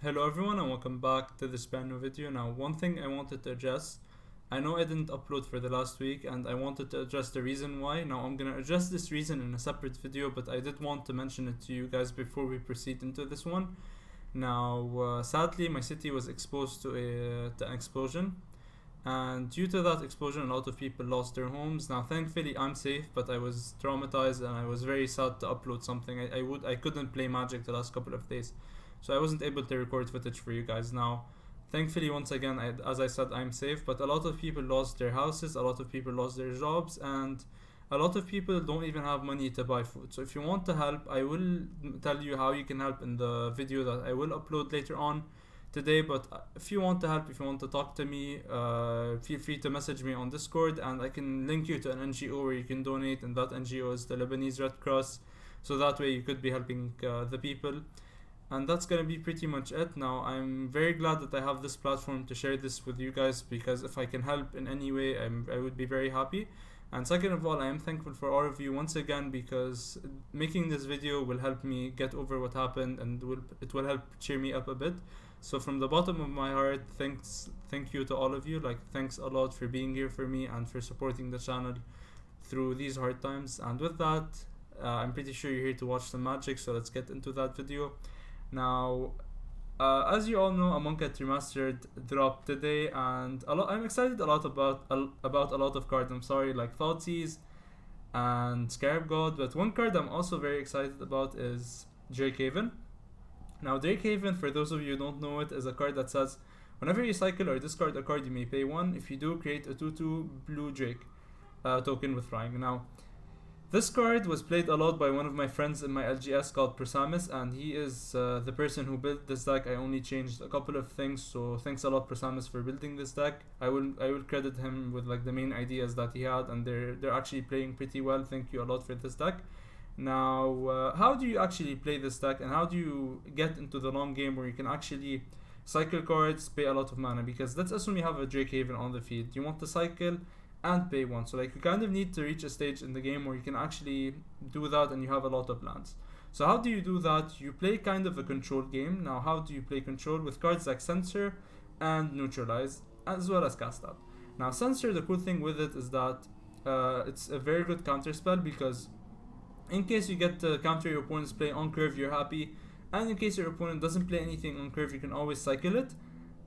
Hello everyone and welcome back to this brand new video. Now, one thing I wanted to address, I know I didn't upload for the last week and I wanted to address the reason why. Now I'm gonna address this reason in a separate video, but I did want to mention it to you guys before we proceed into this one. Now, sadly my city was exposed to an explosion, and due to that explosion a lot of people lost their homes. Now thankfully I'm safe, but I was traumatized and I was very sad to upload something. I couldn't play Magic the last couple of days, so I wasn't able to record footage for you guys. Now thankfully, once again, as I said, I'm safe, but a lot of people lost their houses, a lot of people lost their jobs, and a lot of people don't even have money to buy food. So if you want to help, I will tell you how you can help in the video that I will upload later on today. But if you want to help, if you want to talk to me, feel free to message me on Discord and I can link you to an NGO where you can donate, and that NGO is the Lebanese Red Cross, so that way you could be helping the people. And that's gonna be pretty much it. Now I'm very glad that I have this platform to share this with you guys, because if I can help in any way, I would be very happy. And second of all, I am thankful for all of you once again, because making this video will help me get over what happened, and it will help cheer me up a bit. So from the bottom of my heart, thank you to all of you. Like, thanks a lot for being here for me and for supporting the channel through these hard times. And with that, I'm pretty sure you're here to watch some Magic, so let's get into that video. Now, as you all know, Amonkhet Remastered dropped today, and I'm excited a lot about a lot of cards. I'm sorry, like Thoughtseize and Scarab God, but one card I'm also very excited about is Drake Haven. Now, Drake Haven, for those of you who don't know it, is a card that says whenever you cycle or discard a card, you may pay 1. If you do, create a 2/2 blue Drake token with flying. Now, this card was played a lot by one of my friends in my LGS called Prosamis, and he is the person who built this deck. I only changed a couple of things, so thanks a lot, Prosamis, for building this deck. I will credit him with like the main ideas that he had, and they're actually playing pretty well. Thank you a lot for this deck. Now, how do you actually play this deck, and how do you get into the long game where you can actually cycle cards, pay a lot of mana? Because let's assume you have a Drake Haven on the field. You want to cycle and pay 1, so like you kind of need to reach a stage in the game where you can actually do that and you have a lot of lands. So how do you do that? You play kind of a control game. Now, how do you play control? With cards like Censor and Neutralize, as well as Cast Out. Now, Censor, the cool thing with it is that it's a very good counter spell, because in case you get to counter your opponent's play on curve, you're happy, and in case your opponent doesn't play anything on curve, you can always cycle it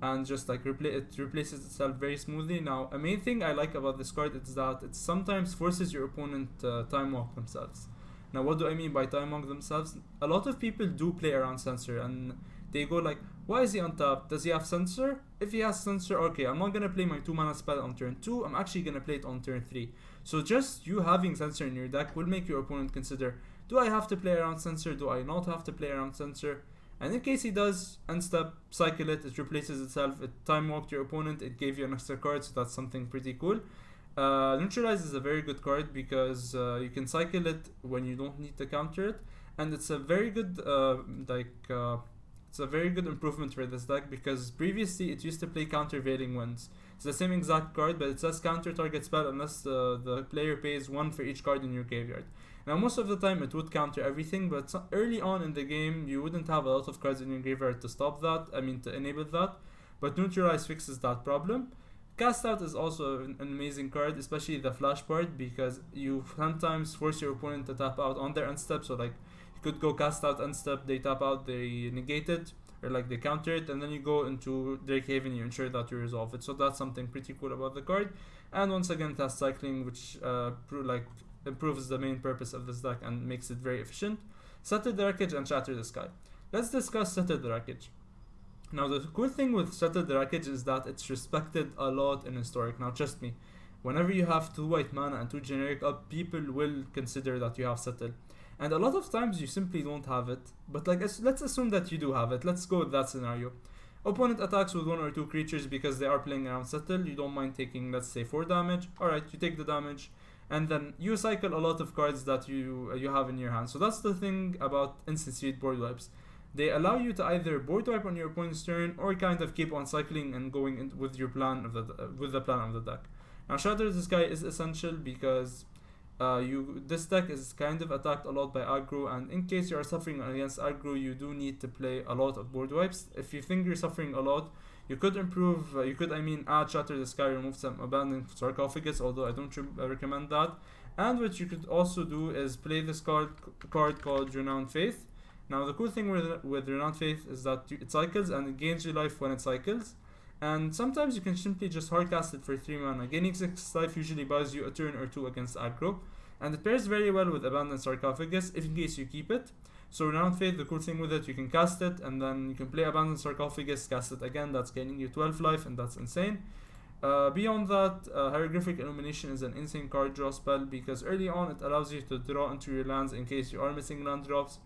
and just like it replaces itself very smoothly. Now, a main thing I like about this card is that it sometimes forces your opponent to time walk themselves. Now, what do I mean by time walk themselves? A lot of people do play around Censor and they go like, why is he on top? Does he have Censor? If he has Censor, okay, I'm not gonna play my 2 mana spell on turn 2, I'm actually gonna play it on turn 3. So just you having Censor in your deck will make your opponent consider, do I have to play around Censor? Do I not have to play around Censor? And in case he does, end step, cycle it, it replaces itself, it time walked your opponent, it gave you an extra card, so that's something pretty cool. Neutralize is a very good card because you can cycle it when you don't need to counter it, and it's a very good it's a very good improvement for this deck, because previously it used to play Countervailing Winds. It's the same exact card, but it says counter target spell unless the player pays 1 for each card in your graveyard. Now, most of the time it would counter everything, but early on in the game you wouldn't have a lot of cards in your graveyard to stop that, to enable that, but Neutralize fixes that problem. Cast Out is also an amazing card, especially the flash part, because you sometimes force your opponent to tap out on their end step, so like you could go Cast Out end step, they tap out, they negate it, or like they counter it, and then you go into Drake Haven, you ensure that you resolve it. So that's something pretty cool about the card. And once again, task cycling, which improves the main purpose of this deck and makes it very efficient. Settle the Wreckage and Shatter the Sky. Let's discuss Settle the Wreckage. Now, the cool thing with Settle the Wreckage is that it's respected a lot in Historic. Now, trust me, whenever you have 2 white mana and 2 generic up, people will consider that you have Settle. And a lot of times you simply don't have it, but like let's assume that you do have it. Let's go with that scenario. Opponent attacks with 1 or 2 creatures because they are playing around Settle. You don't mind taking, let's say, 4 damage. Alright, you take the damage, and then you cycle a lot of cards that you have in your hand. So that's the thing about instant speed board wipes. They allow you to either board wipe on your opponent's turn, or kind of keep on cycling and going with your plan of the plan of the deck. Now, Shatter the Sky is essential because this deck is kind of attacked a lot by aggro, and in case you are suffering against aggro, you do need to play a lot of board wipes. If you think you're suffering a lot, you could improve, add Shatter the Sky, remove some Abandoned Sarcophagus, although I don't recommend that. And what you could also do is play this card called Renowned Faith. Now the cool thing with Renowned Faith is that it cycles and it gains your life when it cycles. And sometimes you can simply just hardcast it for 3 mana. Gaining 6 life usually buys you a turn or 2 against aggro. And it pairs very well with Abandoned Sarcophagus if in case you keep it. So Renowned Faith, the cool thing with it, you can cast it and then you can play Abandoned Sarcophagus, cast it again, that's gaining you 12 life and that's insane. Beyond that, Hieroglyphic Illumination is an insane card draw spell because early on it allows you to draw into your lands in case you are missing land drops.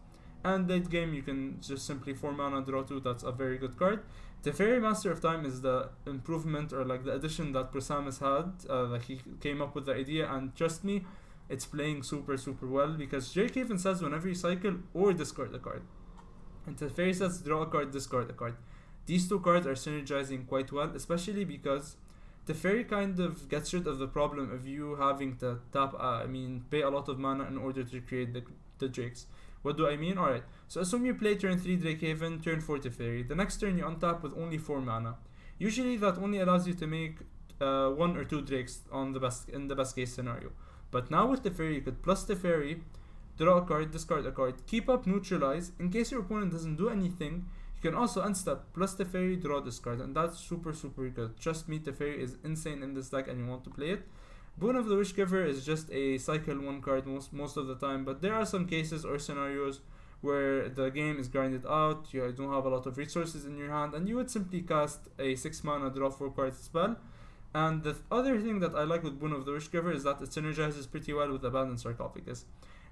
And late game you can just simply 4 mana draw 2, that's a very good card. Teferi Master of Time is the improvement or like the addition that Prasam has had, like he came up with the idea, and trust me, it's playing super well because Drake Haven says whenever you cycle or discard a card, and Teferi says draw a card, discard a card. These two cards are synergizing quite well, especially because Teferi kind of gets rid of the problem of you having to pay a lot of mana in order to create the Drakes. What do I mean? Alright, so assume you play turn 3 Drake Haven, turn 4 Teferi. The next turn you untap with only 4 mana. Usually that only allows you to make 1 or 2 Drakes in the best case scenario. But now with Teferi, you could plus Teferi, draw a card, discard a card, keep up Neutralize. In case your opponent doesn't do anything, you can also unstep, plus Teferi, draw this card, and that's super good. Trust me, Teferi is insane in this deck and you want to play it. Boon of the Wishgiver is just a cycle 1 card most of the time, but there are some cases or scenarios where the game is grinded out, you don't have a lot of resources in your hand, and you would simply cast a 6 mana draw 4 card spell. And the other thing that I like with Boon of the Wishgiver is that it synergizes pretty well with Abandoned Sarcophagus.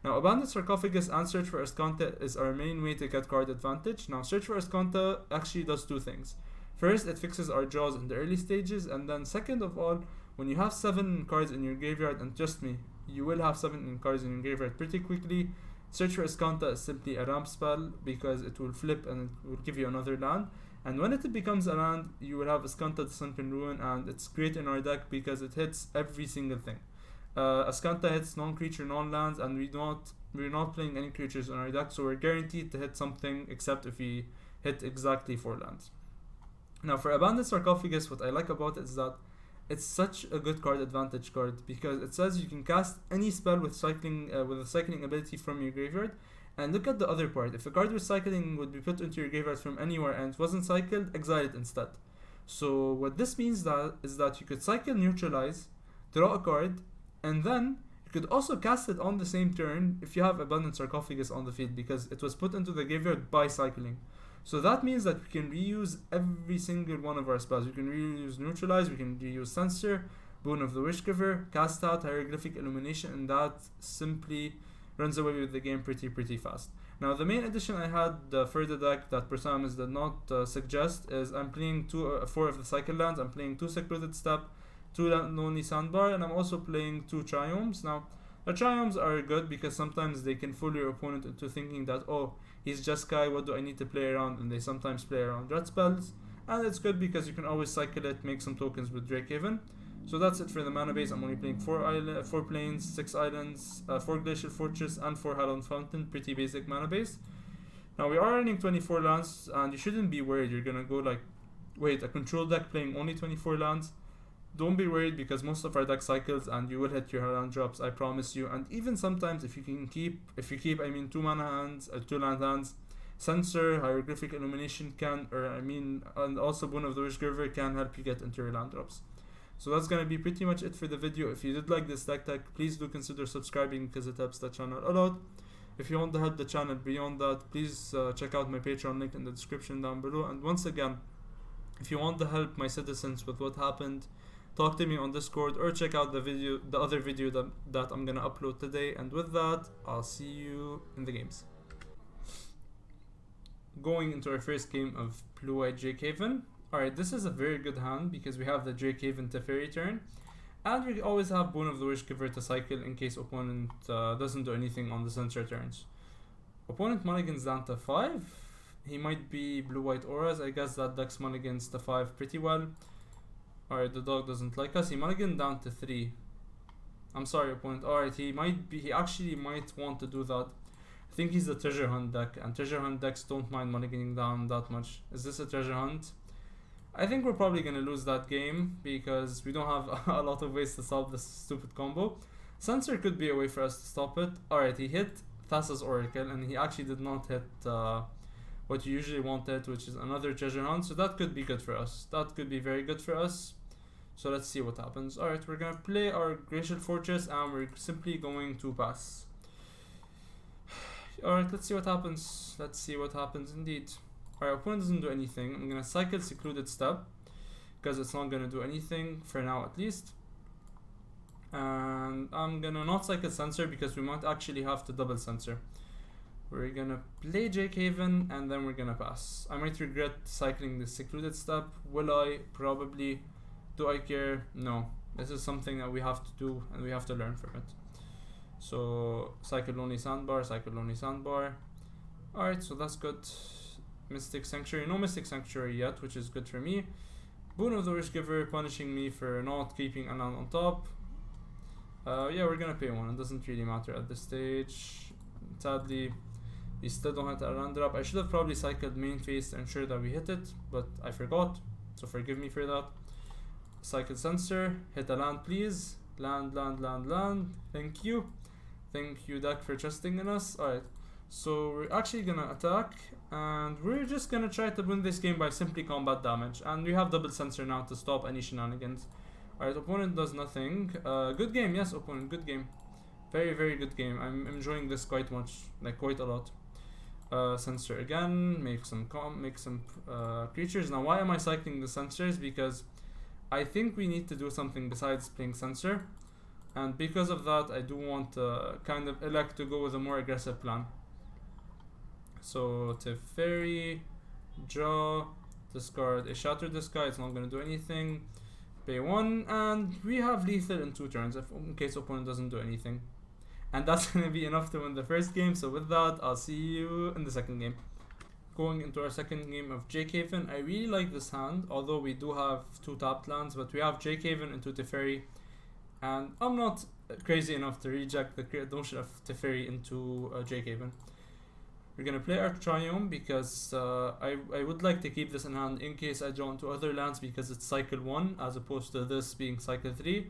Now, Abandoned Sarcophagus and Search for Azcanta is our main way to get card advantage. Now, Search for Azcanta actually does 2 things. First, it fixes our draws in the early stages, and then second of all, when you have 7 cards in your graveyard, and trust me, you will have 7 cards in your graveyard pretty quickly, Search for Azcanta is simply a ramp spell because it will flip and it will give you another land. And when it becomes a land, you will have Azcanta the Sunken Ruin, and it's great in our deck because it hits every single thing. Azcanta hits non-creature, non-lands, and we're not playing any creatures in our deck, so we're guaranteed to hit something except if we hit exactly 4 lands. Now for Abandoned Sarcophagus, what I like about it is that it's such a good card advantage card because it says you can cast any spell with a cycling ability from your graveyard. And look at the other part. If a card with cycling would be put into your graveyard from anywhere and it wasn't cycled, exile it instead. So what this means is that you could cycle Neutralize, draw a card, and then you could also cast it on the same turn if you have Abandoned Sarcophagus on the field because it was put into the graveyard by cycling. So that means that we can reuse every single one of our spells. We can reuse Neutralize, we can reuse Censor, Boon of the Wishgiver, cast out Hieroglyphic Illumination, and that simply runs away with the game pretty fast. Now the main addition I had for the deck that Prasamis did not suggest is I'm playing 4 of the cycle lands. I'm playing 2 Secluded Steppe, 2 Lonely Sandbar, and I'm also playing 2 Triomes. Now the Triomes are good because sometimes they can fool your opponent into thinking that, oh, he's just Jeskai, what do I need to play around? And they sometimes play around red spells. And it's good because you can always cycle it, make some tokens with Drake Haven. So that's it for the mana base. I'm only playing 4 plains, 6 islands, 4 Glacial Fortress, and 4 Hallowed Fountain. Pretty basic mana base. Now we are running 24 lands, and you shouldn't be worried. You're gonna go like, wait, a control deck playing only 24 lands? Don't be worried because most of our deck cycles and you will hit your land drops, I promise you. And even sometimes if you keep 2 mana hands, 2 land hands, Censor, Hieroglyphic Illumination and also Boon of the Wishgiver can help you get into your land drops. So that's gonna be pretty much it for the video. If you did like this DeckTech, please do consider subscribing because it helps the channel a lot. If you want to help the channel beyond that, please check out my Patreon link in the description down below. And once again, if you want to help my citizens with what happened, talk to me on Discord or check out the other video that I'm gonna upload today. And with that, I'll see you in the games. Going into our first game of Blue-White Drake Haven. Alright, this is a very good hand because we have the Drake Haven Teferi turn. And we always have Boon of the Wishgiver to cycle in case opponent doesn't do anything on the Censor turns. Opponent mulligans down to 5. He might be Blue-White Auras. I guess that decks mulligans to 5 pretty well. Alright, the dog doesn't like us. He mulligan down to 3. I'm sorry, opponent. Alright, he actually might want to do that. I think he's a treasure hunt deck, and treasure hunt decks don't mind mulliganing down that much. Is this a treasure hunt? I think we're probably gonna lose that game because we don't have a lot of ways to solve this stupid combo. Censor could be a way for us to stop it. Alright, he hit Thassa's Oracle, and he actually did not hit what you usually wanted, which is another treasure hunt. So that could be good for us. That could be very good for us. So let's see what happens. Alright, we're gonna play our Glacial Fortress, and we're simply going to pass. Alright, let's see what happens. Let's see what happens indeed. Alright, opponent doesn't do anything. I'm gonna cycle Secluded Steppe because it's not gonna do anything for now at least. And I'm gonna not cycle Censor because we might actually have to double Censor. We're gonna play Jake Haven and then we're gonna pass. I might regret cycling the Secluded Steppe. Will I? Probably. Do I care? No. This is something that we have to do and we have to learn from it. So cycle Lonely Sandbar, cycle Lonely Sandbar. Alright, so that's good. Mystic Sanctuary, no Mystic Sanctuary yet, which is good for me. Boon of the Wishgiver punishing me for not keeping a land on top. Yeah, we're gonna pay one. It doesn't really matter at this stage. Sadly, we still don't hit a land drop. I should have probably cycled main phase to ensure that we hit it, but I forgot. So forgive me for that. Cycle Censor, hit a land please. Land, land, land, land. Thank you. Thank you, deck, for trusting in us. Alright, so we're actually gonna attack, and we're just gonna try to win this game by simply combat damage. And we have double Censor now to stop any shenanigans. Alright, opponent does nothing. Good game, yes, opponent, good game. Very, very good game. I'm enjoying this quite much, like quite a lot. Censor again, make some creatures. Now, why am I cycling the Censors? Because I think we need to do something besides playing Censor. And because of that, I do want to kind of elect to go with a more aggressive plan. So Teferi, draw, discard a Shatter the Sky. It's not going to do anything. Pay one, and we have lethal in 2 turns in case opponent doesn't do anything. And that's going to be enough to win the first game. So with that, I'll see you in the second game. Going into our second game of Jake Haven. I really like this hand, although we do have 2 tapped lands, but we have Jake Haven into Teferi. And I'm not crazy enough to reject the notion of Teferi into Jake Haven. We're gonna play our Triome because I would like to keep this in hand in case I draw into other lands because it's cycle 1 as opposed to this being cycle 3.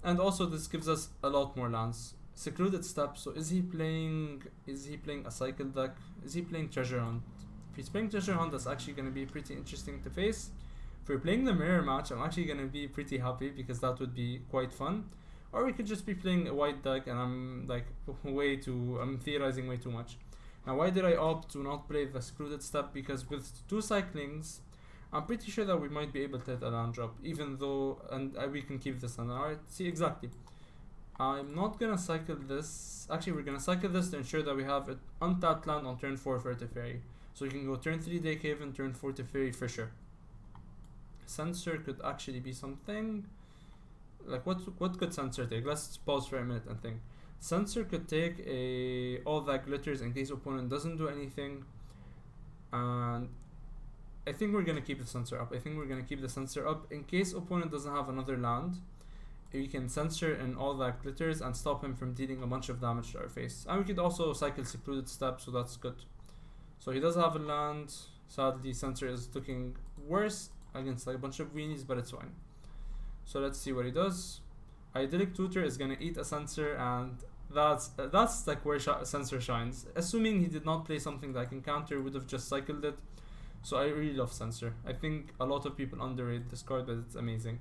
And also this gives us a lot more lands. Secluded Steppe, so is he playing a cycle deck? Is he playing Treasure Hunt? If he's playing Treasure Hunt, that's actually gonna be pretty interesting to face. If we're playing the mirror match, I'm actually gonna be pretty happy because that would be quite fun. Or we could just be playing a white deck and I'm like I'm theorizing way too much. Now, why did I opt to not play the Secluded Steppe? Because with 2 cyclings, I'm pretty sure that we might be able to hit a land drop, even though, we can keep this land. Alright, see, exactly. I'm not gonna cycle this. Actually, we're gonna cycle this to ensure that we have an untapped land on turn 4 for Teferi. So we can go turn 3 Jake Haven, turn 4 Teferi for sure. Censor could actually be something. Like, what could Censor take? Let's pause for a minute and think. Censor could take all that glitters in case opponent doesn't do anything. And I think we're gonna keep the Censor up. In case opponent doesn't have another land. We can Censor in all that glitters and stop him from dealing a bunch of damage to our face. And we could also cycle Secluded Steppe, so that's good. So he does have a land. Sadly, Censor is looking worse against like a bunch of weenies, but it's fine. So let's see what he does. Idyllic Tutor is gonna eat a Censor, and that's like where Censor shines. Assuming he did not play something that I can counter, would have just cycled it. So I really love Censor. I think a lot of people underrate this card, but it's amazing.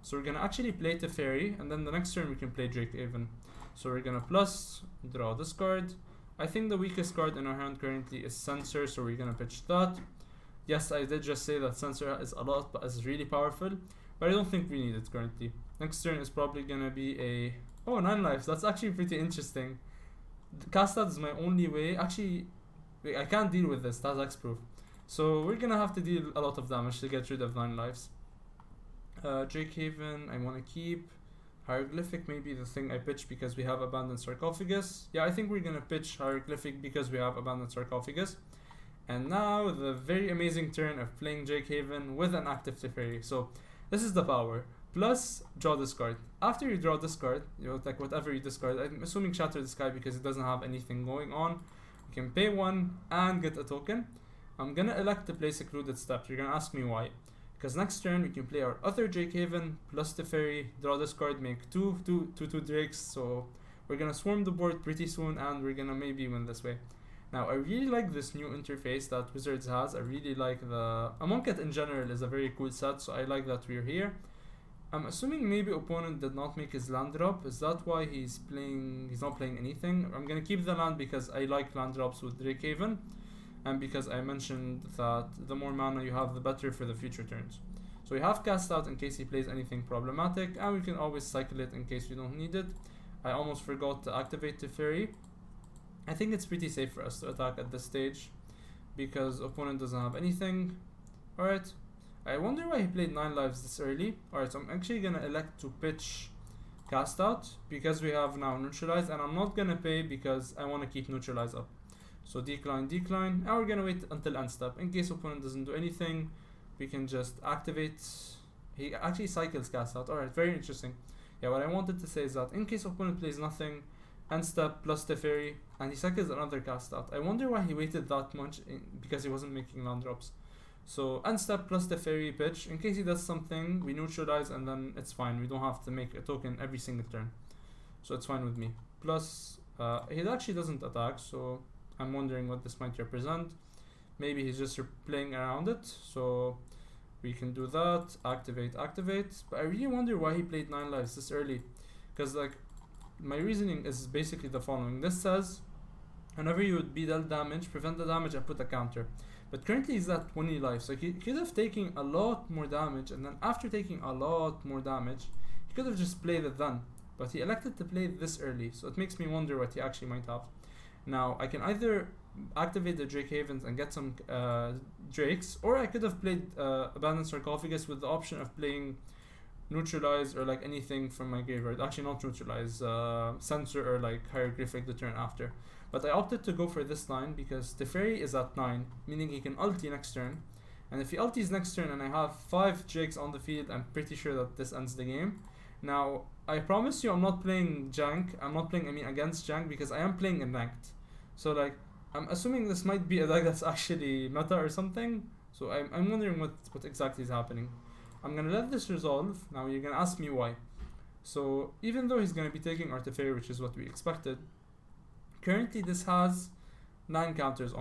So we're gonna actually play Teferi, and then the next turn we can play Jake Haven. So we're gonna plus, draw this card. I think the weakest card in our hand currently is Censor, so we're gonna pitch that. Yes, I did just say that Censor is a lot, but it's really powerful. But I don't think we need it currently. Next turn is probably gonna be a... Oh, 9 lives. That's actually pretty interesting. Cast that is my only way. Actually, I can't deal with this. That's X-proof. So we're gonna have to deal a lot of damage to get rid of 9 lives. Jake Haven, I want to keep. Hieroglyphic may be the thing I pitch because we have Abandoned Sarcophagus. Yeah, I think we're gonna pitch Hieroglyphic because we have Abandoned Sarcophagus. And now the very amazing turn of playing Jake Haven with an active Teferi. So this is the power. plus draw this card. After you draw this card, you know, like whatever you discard, I'm assuming Shatter the Sky because it doesn't have anything going on. You can pay 1 and get a token. I'm gonna elect to play Secluded Steppe. You're gonna ask me why. Because next turn we can play our other Drakehaven plus Teferi, draw this card, make 2 Drakes. So we're gonna swarm the board pretty soon and we're gonna maybe win this way. Now I really like this new interface that Wizards has. I really like the Amonkhet in general is a very cool set, so I like that we're here. I'm assuming maybe opponent did not make his land drop. Is that why he's not playing anything? I'm gonna keep the land because I like land drops with Drakehaven, and because I mentioned that the more mana you have, the better for the future turns. So we have cast out in case he plays anything problematic, and we can always cycle it in case we don't need it. I almost forgot to activate Teferi. I think it's pretty safe for us to attack at this stage because opponent doesn't have anything. Alright. I wonder why he played 9 lives this early. Alright, so I'm actually gonna elect to pitch cast out because we have now Neutralize, and I'm not gonna pay because I want to keep Neutralize up. So decline, and we're gonna wait until end step. In case opponent doesn't do anything, we can just activate. He actually cycles cast out. Alright, very interesting. Yeah, what I wanted to say is that in case opponent plays nothing, end step plus Teferi, and he cycles another cast out. I wonder why he waited that much because he wasn't making land drops. So end step plus Teferi pitch. In case he does something, we neutralize and then it's fine. We don't have to make a token every single turn. So it's fine with me. Plus, he actually doesn't attack, so I'm wondering what this might represent. Maybe he's just playing around it. So we can do that. Activate. But I really wonder why he played 9 lives this early. Because like, my reasoning is basically the following. This says, whenever you would be dealt damage, prevent the damage and put a counter. But currently he's at 20 lives, so he could have taken a lot more damage, and then after taking a lot more damage, he could have just played it then. But he elected to play this early, so it makes me wonder what he actually might have. Now, I can either activate the Drakehavens and get some Drakes, or I could have played Abandoned Sarcophagus with the option of playing Neutralize or like anything from my graveyard. Actually, not Neutralize, Censor or like Hieroglyphic the turn after. But I opted to go for this line because Teferi is at 9, meaning he can ulti next turn. And if he ultis next turn and I have 5 Drakes on the field, I'm pretty sure that this ends the game. Now, I promise you I'm not playing Jank. I'm not playing, against Jank because I am playing in ranked. So like, I'm assuming this might be a deck that's actually meta or something. So I'm wondering what exactly is happening. I'm gonna let this resolve. Now you're gonna ask me why. So even though he's gonna be taking our Teferi, which is what we expected, currently this has 4 counters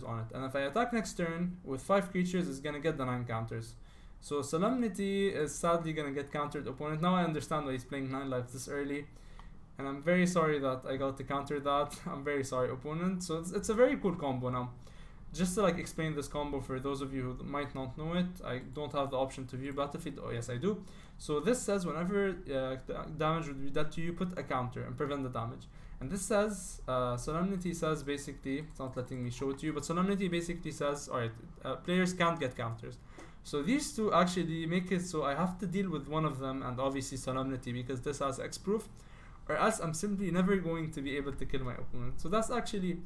on it, and if I attack next turn with 5 creatures, it's gonna get the 9 counters. So Solemnity is sadly gonna get countered opponent. Now I understand why he's playing 9 lives this early, and I'm very sorry that I got to counter that. I'm very sorry, opponent. So it's a very cool combo. Now, just to like explain this combo for those of you who might not know it, I don't have the option to view battlefield. Oh yes, I do. So this says whenever damage would be dealt to you, put a counter and prevent the damage. And this says, Solemnity says basically, it's not letting me show it to you, but Solemnity basically says, alright, players can't get counters. So these two actually make it so I have to deal with one of them, and obviously Solemnity because this has X proof, or else I'm simply never going to be able to kill my opponent. So that's actually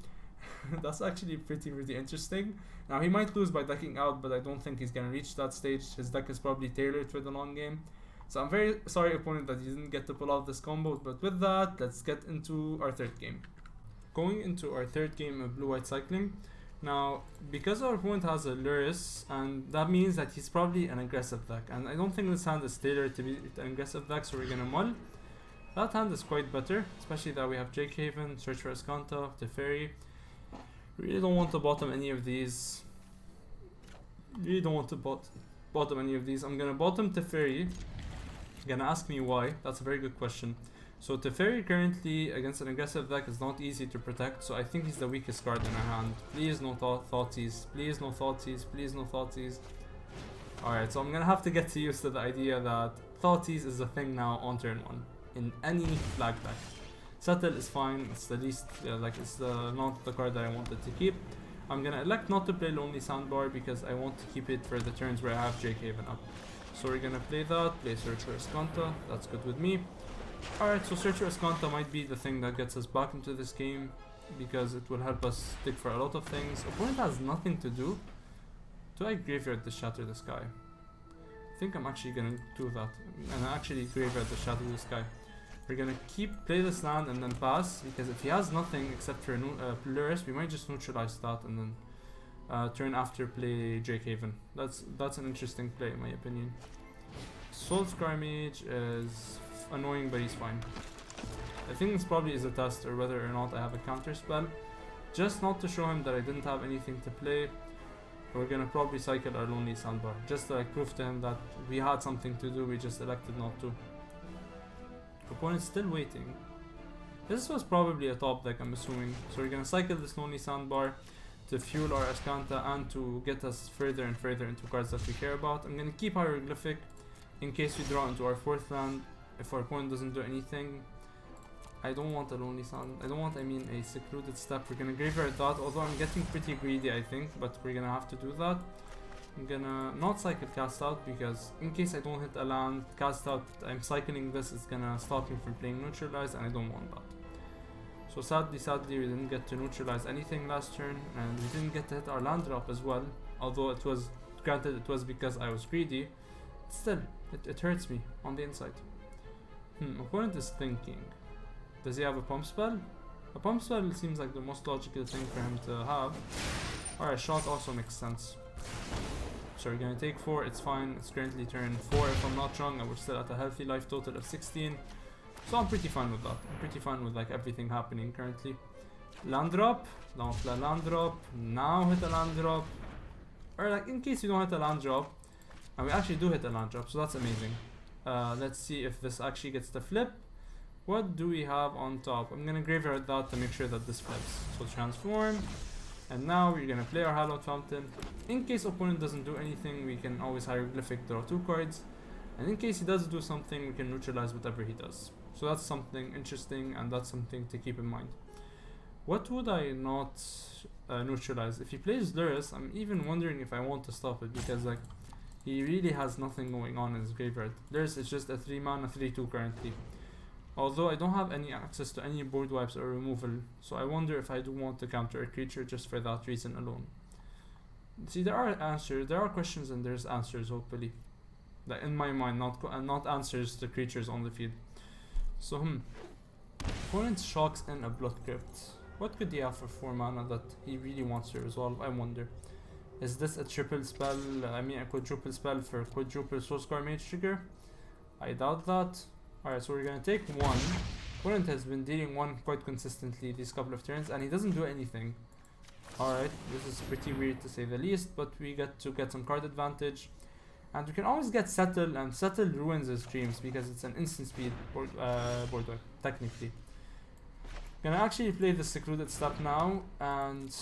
pretty interesting. Now he might lose by decking out, but I don't think he's gonna reach that stage. His deck is probably tailored for the long game. So I'm very sorry, opponent, that you didn't get to pull off this combo. But with that, let's get into our third game. Going into our third game of blue-white cycling. Now, because our opponent has a Luris, and that means that he's probably an aggressive deck. And I don't think this hand is tailored to be an aggressive deck, so we're gonna mull. That hand is quite better, especially that we have Drakehaven, Search for Azcanta, Teferi. Really don't want to bottom any of these. I'm gonna bottom Teferi. Gonna ask me why. That's a very good question. So Teferi currently against an aggressive deck is not easy to protect, so I think he's the weakest card in our hand. Please no Thoughtseize. Please no Thoughtseize. Please no Thoughtseize. Alright, so I'm gonna have to get used to the idea that Thoughtseize is a thing now on turn 1 in any black deck. Settle is fine. It's the least, not the card that I wanted to keep. I'm gonna elect not to play Lonely Sandbar because I want to keep it for the turns where I have Drakehaven up. So we're gonna play that, play Search for Azcanta, that's good with me. Alright, so Search for Azcanta might be the thing that gets us back into this game because it will help us stick for a lot of things. Opponent has nothing to do. Do I graveyard the Shatter the Sky? think I'm actually gonna do that. And actually graveyard the Shatter the Sky. We're gonna play this land and then pass, because if he has nothing except for Lurrus, we might just neutralize that and then turn after play Drake Haven. That's an interesting play in my opinion. Soul Scar Mage is annoying, but he's fine. I think this probably is a test or whether or not I have a counter spell. Just not to show him that I didn't have anything to play. We're gonna probably cycle our Lonely Sandbar, just to like prove to him that we had something to do, we just elected not to. Opponent's still waiting. This was probably a top deck, I'm assuming. So we're gonna cycle this Lonely Sandbar to fuel our Azcanta and to get us further and further into cards that we care about. I'm gonna keep Hieroglyphic in case we draw into our 4th land. If our opponent doesn't do anything, I don't want a Lonely Sand. I mean a Secluded Steppe. We're gonna graveyard that, although I'm getting pretty greedy, I think, but we're gonna have to do that. I'm gonna not cycle Cast Out, because in case I don't hit a land, Cast Out, I'm cycling this, is gonna stop me from playing Neutralize, and I don't want that. So sadly, we didn't get to neutralize anything last turn, and we didn't get to hit our land drop as well. Although it was, granted, it was because I was greedy, still, it hurts me on the inside. Opponent is thinking. Does he have a pump spell? A pump spell seems like the most logical thing for him to have. Alright, shot also makes sense. So we're gonna take 4, it's fine. It's currently turn 4 if I'm not wrong, and we're still at a healthy life total of 16. So I'm pretty fine with that. I'm pretty fine with like everything happening currently. Land drop, don't play land drop, now hit a land drop. Or like in case you don't hit a land drop, and we actually do hit a land drop, so that's amazing. Let's see if this actually gets the flip. What do we have on top? I'm gonna graveyard that to make sure that this flips. So transform, and now we're gonna play our Hallowed Fountain. In case opponent doesn't do anything, we can always Hieroglyphic, draw 2 cards. And in case he does do something, we can neutralize whatever he does. So that's something interesting, and that's something to keep in mind. What would I not neutralize? If he plays Lurrus, I'm even wondering if I want to stop it, because like he really has nothing going on in his graveyard. Lurrus is just a 3 mana 3/2 currently. Although I don't have any access to any board wipes or removal, so I wonder if I do want to counter a creature just for that reason alone. See, there are answers, there are questions and there's answers, hopefully. Like in my mind, not answers to creatures on the field. So opponent shocks in a Blood Crypt. What could he have for 4 mana that he really wants to resolve? I wonder. Is this a triple spell, I mean a quadruple spell for quadruple Soul Scar Mage trigger? I doubt that. Alright, so we're gonna take 1. Opponent has been dealing 1 quite consistently these couple of turns, and he doesn't do anything. Alright, this is pretty weird to say the least, but we get to get some card advantage. And we can always get Settle, and Settle ruins his dreams because it's an instant speed board wipe, technically. Gonna actually play the Secluded Steppe now, and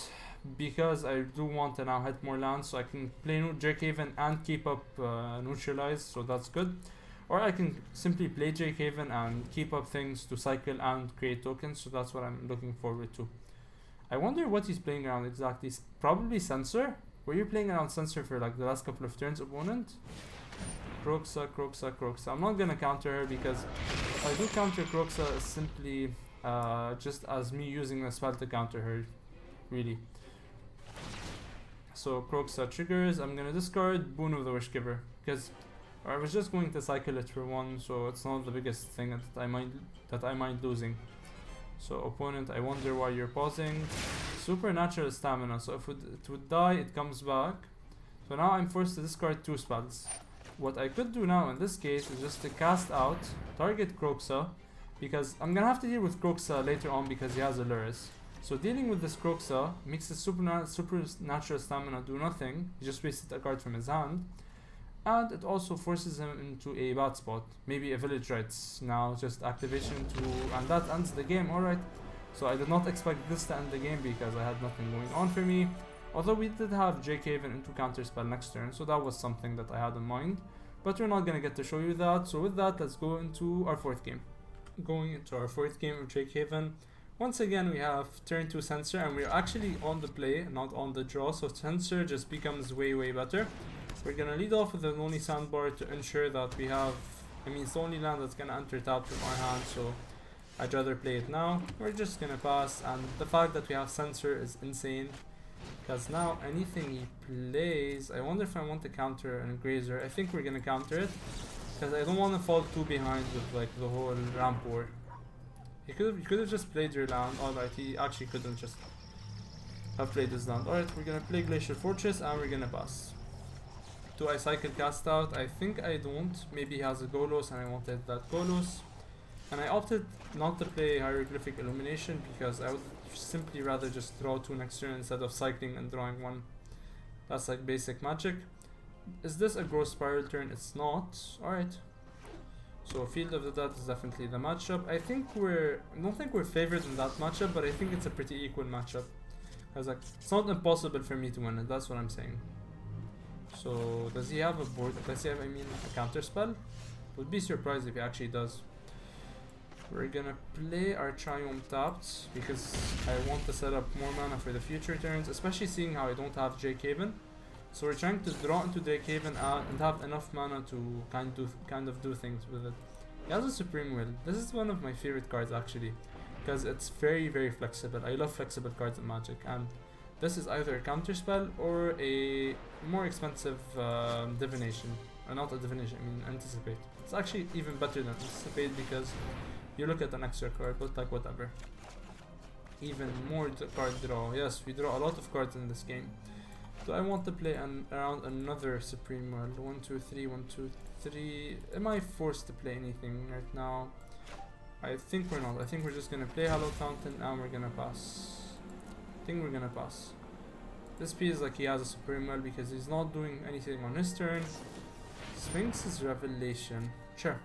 because I do want to now hit more lands, so I can play Drake Haven and keep up Neutralize, so that's good. Or I can simply play Drake Haven and keep up things to cycle and create tokens, so that's what I'm looking forward to. I wonder what he's playing around exactly. Probably Censor? Were you playing around Censor for like the last couple of turns, opponent? Kroxa, Kroxa, Kroxa. I'm not gonna counter her because if I do counter Kroxa, it's simply just as me using a spell to counter her, really. So Kroxa triggers. I'm gonna discard Boon of the Wishgiver because I was just going to cycle it for 1, so it's not the biggest thing that I mind losing. So opponent, I wonder why you're pausing. Supernatural Stamina, so if it would die, it comes back. So now I'm forced to discard 2 spells. What I could do now in this case is just to cast out, target Kroxa, because I'm gonna have to deal with Kroxa later on because he has a Lurrus. So dealing with this Kroxa makes his Supernatural Stamina do nothing, he just wasted a card from his hand. And it also forces him into a bad spot, maybe a Village Rites. Now just activation and that ends the game, alright. So I did not expect this to end the game because I had nothing going on for me. Although we did have Drake Haven into counterspell next turn, so that was something that I had in mind. But we're not gonna get to show you that, so with that, let's go into our 4th game. Going into our 4th game of Drake Haven. Once again, we have turn 2 Censor, and we're actually on the play, not on the draw, so Censor just becomes way better. We're gonna lead off with the Lonely Sandbar to ensure that we have, it's the only land that's gonna enter tap from our hand, so I'd rather play it now. We're just gonna pass, and the fact that we have Censor is insane. Because now anything he plays, I wonder if I want to counter an Grazer. I think we're gonna counter it. Because I don't want to fall too behind with like the whole ramp war. He could have just played your land. Alright, he actually couldn't just have played his land. Alright, we're gonna play Glacial Fortress and we're gonna pass. Do I cycle cast out? I think I don't. Maybe he has a Golos and I wanted that Golos. And I opted not to play Hieroglyphic Illumination because I would simply rather just draw 2 next turn instead of cycling and drawing 1. That's like basic magic. Is this a Growth Spiral turn? It's not. Alright. So Field of the Dead is definitely the matchup. I don't think we're favored in that matchup, but I think it's a pretty equal matchup. I was like, it's not impossible for me to win it, that's what I'm saying. So does he have a board? Does he have, a counter spell? Would be surprised if he actually does. We're gonna play our Triome tapped because I want to set up more mana for the future turns, especially seeing how I don't have Drake Haven. So we're trying to draw into Drake Haven and have enough mana to kind of do things with it. He has a Supreme Will. This is one of my favorite cards actually, because it's very, very flexible. I love flexible cards in Magic, and this is either a counter spell or a more expensive divination. Not a divination, anticipate. It's actually even better than anticipate because you look at an extra card, but like whatever. Even more card draw. Yes, we draw a lot of cards in this game. Do I want to play around another Supreme World? 1, 2, 3, 1, 2, 3. Am I forced to play anything right now? I think we're not. I think we're just gonna play Hallowed Fountain and we're gonna pass. I think we're gonna pass. This piece is like he has a Supreme World because he's not doing anything on his turn. Sphinx's Revelation. Sure.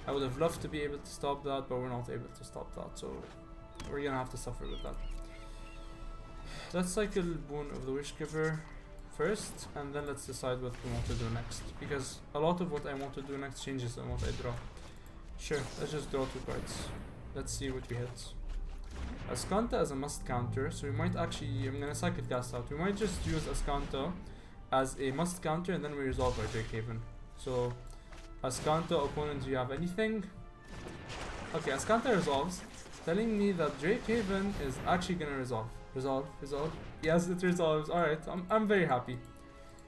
I would have loved to be able to stop that, but we're not able to stop that, so we're gonna have to suffer with that. Let's cycle Boon of the Wishgiver first, and then let's decide what we want to do next, because a lot of what I want to do next changes on what I draw. Sure, let's just draw 2 cards. Let's see what we hit. Azcanta is a must counter, so we might actually, I'm gonna cycle cast out. We might just use Azcanta as a must counter and then we resolve our Drake Haven. So Azcanta, opponent, do you have anything? Okay, Azcanta resolves, telling me that Drake Haven is actually gonna resolve. Resolve. Yes, it resolves. Alright, I'm very happy.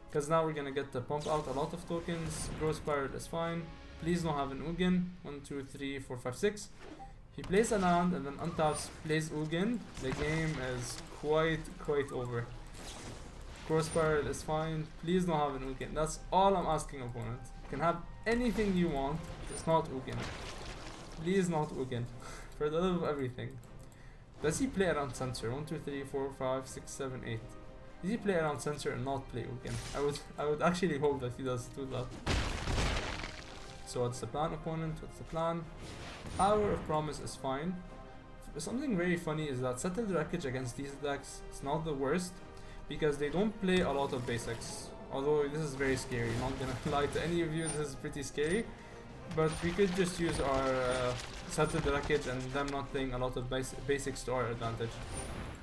Because now we're gonna get to pump out a lot of tokens. Growth Spiral is fine. Please don't have an Ugin. 1, 2, 3, 4, 5, 6. He plays a land and then untaps, plays Ugin. The game is quite over. Growth Spiral is fine. Please don't have an Ugin. That's all I'm asking, opponent. You can have anything you want, it's not Ugin. Please not Ugin. For the love of everything. Does he play around Censor? 1, 2, 3, 4, 5, 6, 7, 8. Does he play around Censor and not play Ugin? I would actually hope that he does do that. So what's the plan, opponent? What's the plan? Hour of Promise is fine. Something very funny is that Settle the Wreckage against these decks is not the worst, because they don't play a lot of basics. Although this is very scary, not gonna lie to any of you, this is pretty scary. But we could just use our Settle the Wreckage and them not playing a lot of basics to our advantage.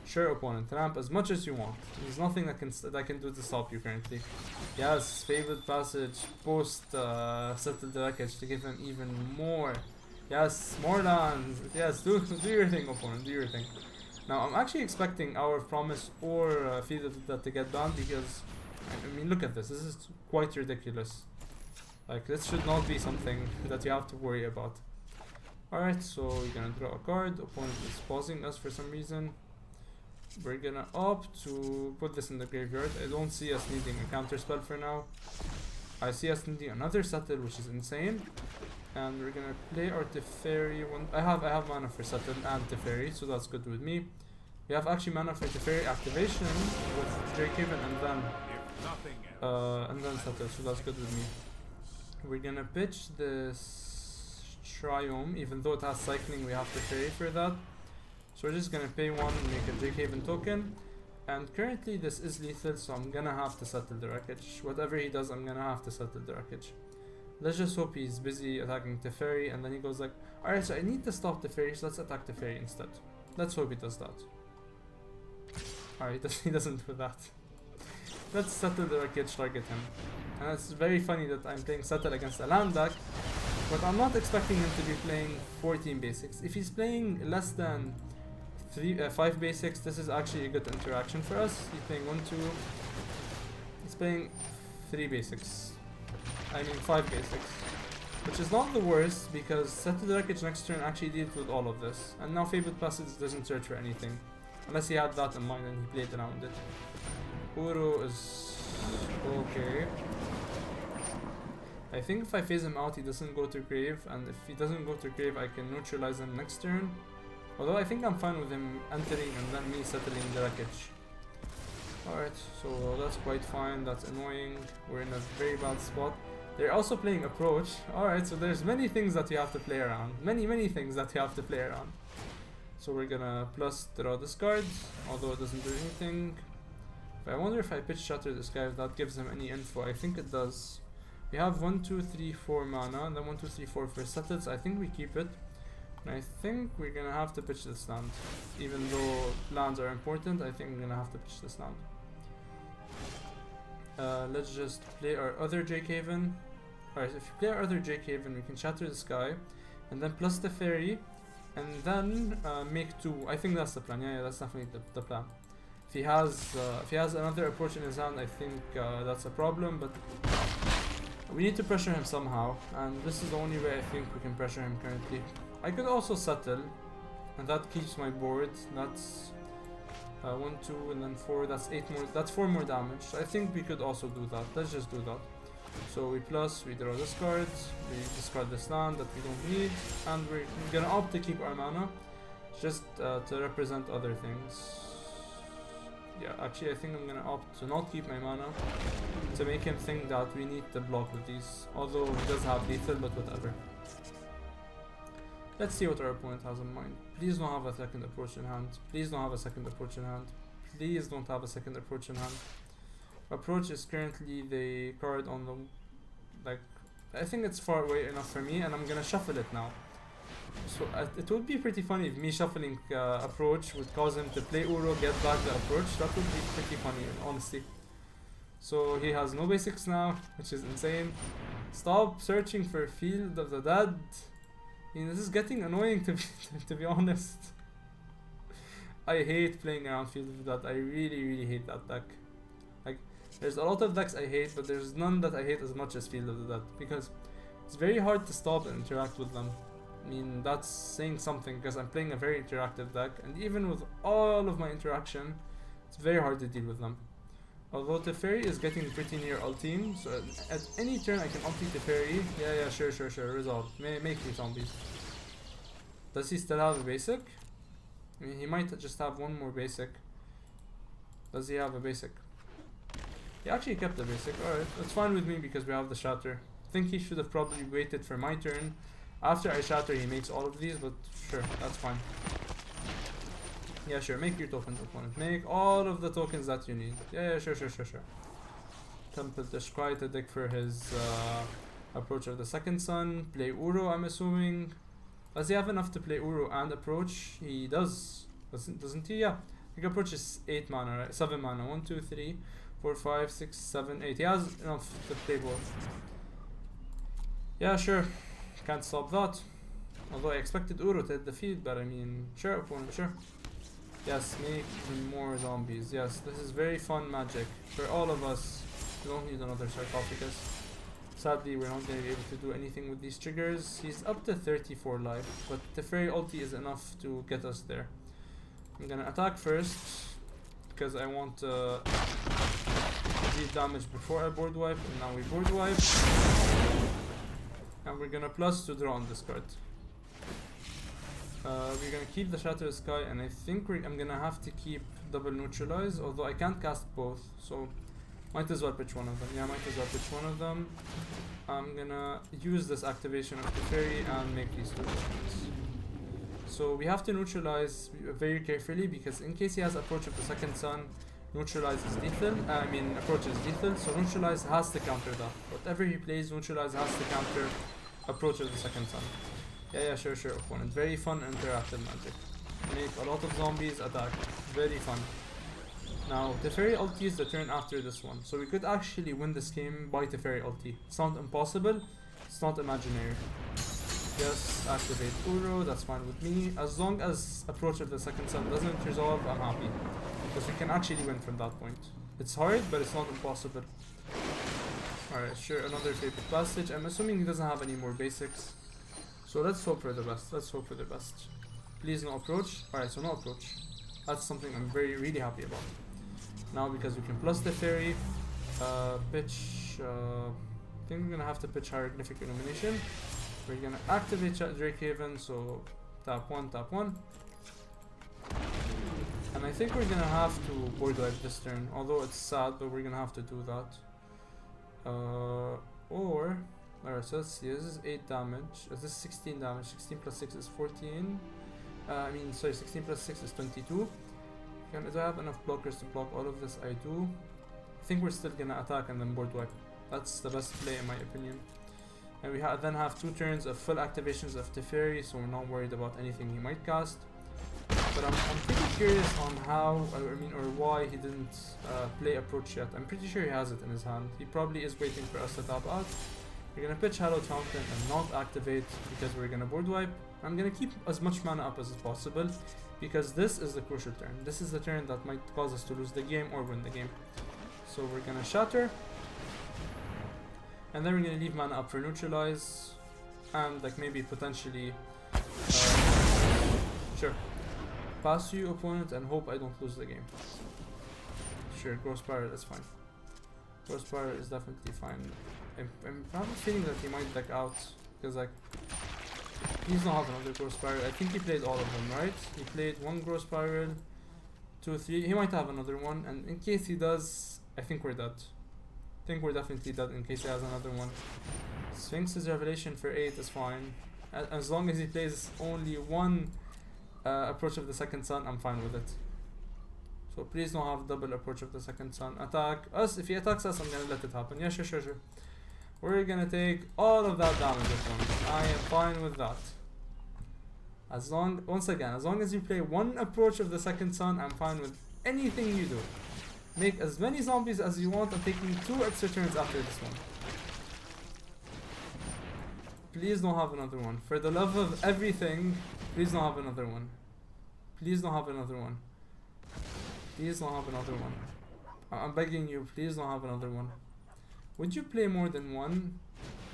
Sure, opponent, ramp as much as you want. There's nothing that can do to stop you currently. Yes, Fabled Passage, post Settle the Wreckage to give him even more. Yes, more lands. Yes, do your thing, opponent, do your thing. Now, I'm actually expecting Hour of Promise or Field of the Dead to get banned because, look at this. This is quite ridiculous. Like, this should not be something that you have to worry about. Alright, so we're gonna draw a card. Opponent is pausing us for some reason. We're gonna opt to put this in the graveyard. I don't see us needing a counter spell for now. I see us needing another Settle, which is insane. And we're gonna play our Teferi one. I have mana for Settle and Teferi, so that's good with me. We have actually mana for Teferi activation with Drake Haven and then Settle, so that's good with me. We're gonna pitch this Triome, even though it has cycling, we have Teferi for that. So we're just gonna pay 1 and make a Drake Haven token. And currently this is lethal, so I'm gonna have to Settle the Wreckage. Whatever he does, I'm gonna have to Settle the Wreckage. Let's just hope he's busy attacking Teferi, and then he goes like, alright, so I need to stop Teferi, so let's attack Teferi instead. Let's hope he does that. Alright, he doesn't do that. Let's Settle the Wreckage, target him. And it's very funny that I'm playing Settle against a land deck, but I'm not expecting him to be playing 14 basics. If he's playing less than 5 basics. This is actually a good interaction for us. He's playing 1, 2. He's playing 3 basics. I mean 5 basics. Which is not the worst, because Settle the Wreckage next turn actually deals with all of this. And now Fabled Passage doesn't search for anything. Unless he had that in mind and he played around it. Uro is okay. I think if I phase him out, he doesn't go to grave, and if he doesn't go to grave, I can neutralize him next turn. Although I think I'm fine with him entering and then me settling the wreckage. Alright, so that's quite fine, that's annoying. We're in a very bad spot. They're also playing approach. Alright, so there's many things that you have to play around. Many things that you have to play around. So we're gonna plus draw this card, although it doesn't do anything. I wonder if I pitch Shatter the Sky, if that gives him any info. I think it does. We have 1, 2, 3, 4 mana, and then 1, 2, 3, 4 for settles. I think we keep it. And I think we're gonna have to pitch this land. Even though lands are important, I think we're gonna have to pitch this land. Let's just play our other Jake Haven. Alright, if you play our other Jake Haven, we can Shatter the Sky, and then plus the Teferi, and then make 2. I think that's the plan. Yeah, that's definitely the plan. If he has another approach in his hand, I think that's a problem, but we need to pressure him somehow, and this is the only way I think we can pressure him currently. I could also settle, and that keeps my board. That's 1, 2, and then 4. That's 8 more. That's 4 more damage. I think we could also do that. Let's just do that. So we plus, we draw this card, we discard this land that we don't need, and we're gonna opt to keep our mana, just to represent other things. Yeah, actually I think I'm gonna opt to not keep my mana, to make him think that we need to block with these, although he does have lethal, but whatever. Let's see what our opponent has in mind. Please don't have a second approach in hand. Please don't have a second approach in hand. Please don't have a second approach in hand. Approach is currently the card on the, like, I think it's far away enough for me, and I'm gonna shuffle it now. So it would be pretty funny if me shuffling approach would cause him to play Uro, get back the approach. That would be pretty funny, honestly. So he has no basics now, which is insane. Stop searching for Field of the Dead. I mean, this is getting annoying to be honest. I hate playing around Field of the Dead. I really hate that deck. Like, there's a lot of decks I hate, but there's none that I hate as much as Field of the Dead, because it's very hard to stop and interact with them. I mean, that's saying something, because I'm playing a very interactive deck, and even with all of my interaction, it's very hard to deal with them. Although Teferi is getting pretty near ulting, so at any turn I can ulti Teferi. Yeah, sure, resolve. Make 3 zombies. Does he still have a basic? I mean, he might just have 1 more basic. Does he have a basic? He actually kept the basic. Alright, that's fine with me because we have the Shatter. I think he should have probably waited for my turn. After I Shatter, he makes all of these, but sure, that's fine. Yeah, sure, make your tokens, opponent. Make all of the tokens that you need. Yeah, sure. Tempest quite a deck for his approach of the second sun. Play Uro, I'm assuming. Does he have enough to play Uro and approach? He does. Doesn't he? Yeah. I think approach is 8 mana, right? 7 mana. 1, 2, 3, 4, 5, 6, 7, 8. He has enough to play both. Yeah, sure. Can't stop that. Although I expected Uro to hit the field, but I mean, sure, opponent, sure. Yes, make more zombies. Yes, this is very fun magic for all of us. We don't need another sarcophagus. Sadly, we're not going to be able to do anything with these triggers. He's up to 34 life, but the Teferi ulti is enough to get us there. I'm gonna attack first, because I want to deal damage before I board wipe, and now we board wipe. And we're gonna plus to draw on this card. We're gonna keep the Shatter the Sky, and I think I'm gonna have to keep double Neutralize, although I can't cast both, so might as well pitch one of them. Yeah, might as well pitch one of them. I'm gonna use this activation of the Teferi and make these 2 tokens. So we have to neutralize very carefully, because in case he has approach of the second sun, Neutralize is lethal. Approach is lethal, so Neutralize has to counter that. Whatever he plays, Neutralize has to counter approach of the second sun. Yeah, sure, opponent. Very fun interactive magic. Make a lot of zombies, attack. Very fun. Now, Teferi ulti is the turn after this one, so we could actually win this game by Teferi ulti. It's not impossible, it's not imaginary. Yes, activate Uro, that's fine with me. As long as Approach of the Second Sun doesn't resolve, I'm happy. Because we can actually win from that point. It's hard, but it's not impossible. Alright, sure, another Fated Passage. I'm assuming he doesn't have any more basics. So let's hope for the best. Let's hope for the best. Please no Approach. Alright, so no Approach. That's something I'm really happy about. Now because we can plus the Teferi, pitch, I think we're gonna have to pitch Hieroglyphic Illumination. We're gonna activate Drakehaven, so tap 1, tap 1. And I think we're gonna have to board wipe this turn, although it's sad, but we're gonna have to do that. Alright, so let's see, this is 8 damage, this is 16 damage, 16 plus 6 is 14. 16 plus 6 is 22. Do I have enough blockers to block all of this? I do. I think we're still gonna attack and then board wipe. That's the best play in my opinion. And we then have 2 turns of full activations of Teferi, so we're not worried about anything he might cast. But I'm pretty curious on how, or why he didn't play Approach yet. I'm pretty sure he has it in his hand. He probably is waiting for us to tap out. We're gonna pitch Hallowed Fountain and not activate because we're gonna board wipe. I'm gonna keep as much mana up as possible because this is the crucial turn. This is the turn that might cause us to lose the game or win the game. So we're gonna Shatter. And then we're gonna leave mana up for Neutralize. And like maybe potentially... sure. Pass you opponent and hope I don't lose the game. Sure, Gross Pirate, that's fine. Gross Pirate is definitely fine. I'm probably feeling that he might deck out. Because like... He's not have another Gross Spiral. I think he played all of them, right? He played 1 Gross Spiral, 2, 3. He might have another one, and in case he does, I think we're dead. I think we're definitely dead in case he has another one. Sphinx's Revelation for 8 is fine. As long as he plays only 1 Approach of the Second Sun, I'm fine with it. So please don't have double Approach of the Second Sun. Attack us. If he attacks us, I'm gonna let it happen. Yeah, sure. We're gonna take all of that damage at once. I am fine with that. Once again, as long as you play 1 Approach of the Second Sun, I'm fine with anything you do. Make as many zombies as you want. I'm taking 2 extra turns after this one. Please don't have another one. For the love of everything, please don't have another one. Please don't have another one. Please don't have another one. I'm begging you, please don't have another one. Would you play more than 1?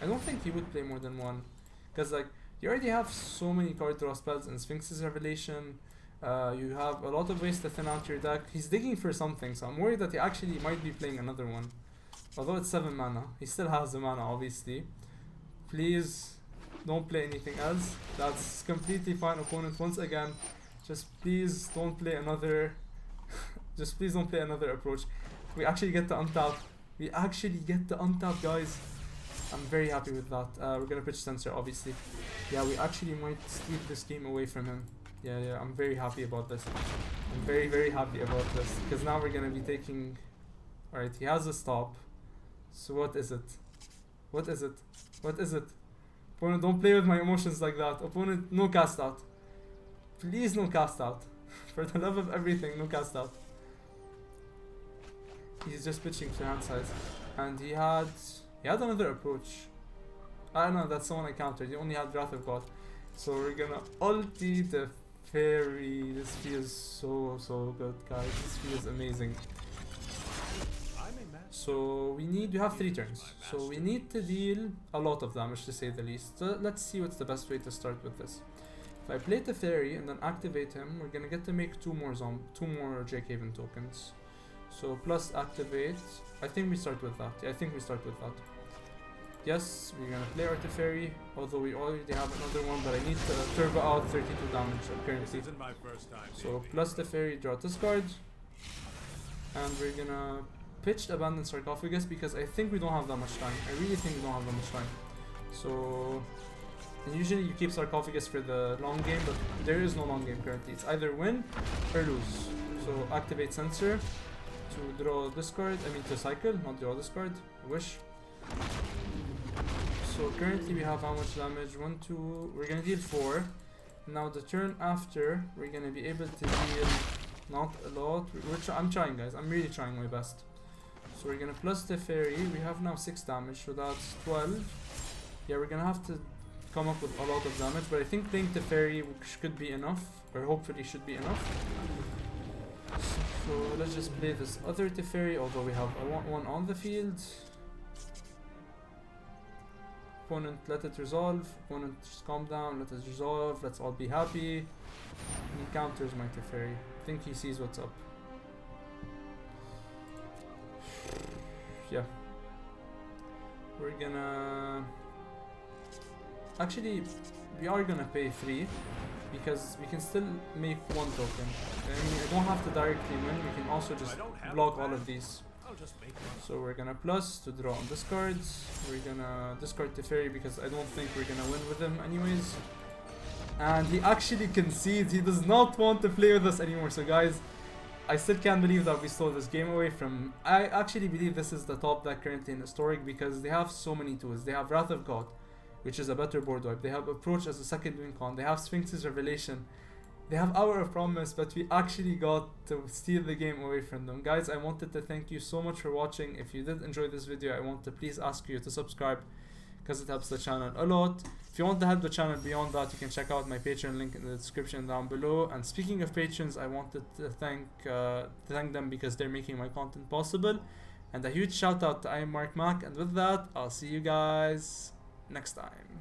I don't think he would play more than 1. Because like, you already have so many card draw spells in Sphinx's Revelation. You have a lot of ways to thin out your deck. He's digging for something, so I'm worried that he actually might be playing another one. Although it's 7 mana. He still has the mana, obviously. Please don't play anything else. That's completely fine, opponent. Once again, just please don't play another... just please don't play another Approach. We actually get to untap. We actually get to untap, guys. I'm very happy with that. We're gonna pitch Censor, obviously. Yeah, we actually might steal this game away from him. Yeah, I'm very happy about this. I'm very happy about this. Because now we're gonna be taking... Alright, he has a stop. So what is it? What is it? What is it? Opponent, don't play with my emotions like that. Opponent, no cast out. Please no cast out. For the love of everything, no cast out. He's just pitching to hand size. And he had another Approach. I don't know, that's the one I countered. He only had Wrath of God. So we're gonna ulti the Fairy. This feels so good, guys. This feels amazing. So we have 3 turns. So we need to deal a lot of damage, to say the least. So let's see what's the best way to start with this. If I play Teferi and then activate him, we're gonna get to make 2 more Drakehaven tokens. So plus activate. I think we start with that. Yeah, I think we start with that. Yes, we're gonna play our Teferi, although we already have another one, but I need to turbo out 32 damage currently. So plus Teferi, draw this card. And we're gonna pitch Abandoned Sarcophagus because I think we don't have that much time. I really think we don't have that much time. So usually you keep Sarcophagus for the long game, but there is no long game currently. It's either win or lose. So activate Censor to draw this card. To cycle, not draw this card. Wish. So currently we have how much damage? 1, 2. We're gonna deal 4. Now the turn after, we're gonna be able to deal not a lot. I'm trying, guys. I'm really trying my best. So we're gonna plus Teferi. We have now 6 damage, so that's 12. Yeah, we're gonna have to come up with a lot of damage, but I think playing Teferi could be enough, or hopefully should be enough. So let's just play this other Teferi, although we have one on the field. Opponent, let it resolve. Opponent, just calm down, let it resolve, let's all be happy. He counters my Teferi. I think he sees what's up. Yeah. We're gonna... Actually, we are gonna pay 3 because we can still make 1 token. I mean, I don't have to directly win, we can also just block all of these. So we're gonna plus to draw on discards. We're gonna discard Teferi because I don't think we're gonna win with him anyways. And he actually concedes, he does not want to play with us anymore. So guys, I still can't believe that we stole this game away from... I actually believe this is the top deck currently in Historic because they have so many tools. They have Wrath of God, which is a better board wipe. They have Approach as a second win con. They have Sphinx's Revelation. They have Hour of Promise, but we actually got to steal the game away from them. Guys, I wanted to thank you so much for watching. If you did enjoy this video, I want to please ask you to subscribe because it helps the channel a lot. If you want to help the channel beyond that, you can check out my Patreon link in the description down below. And speaking of patrons, I wanted to thank them because they're making my content possible. And a huge shout out to I'm Mark Mac. And with that, I'll see you guys next time.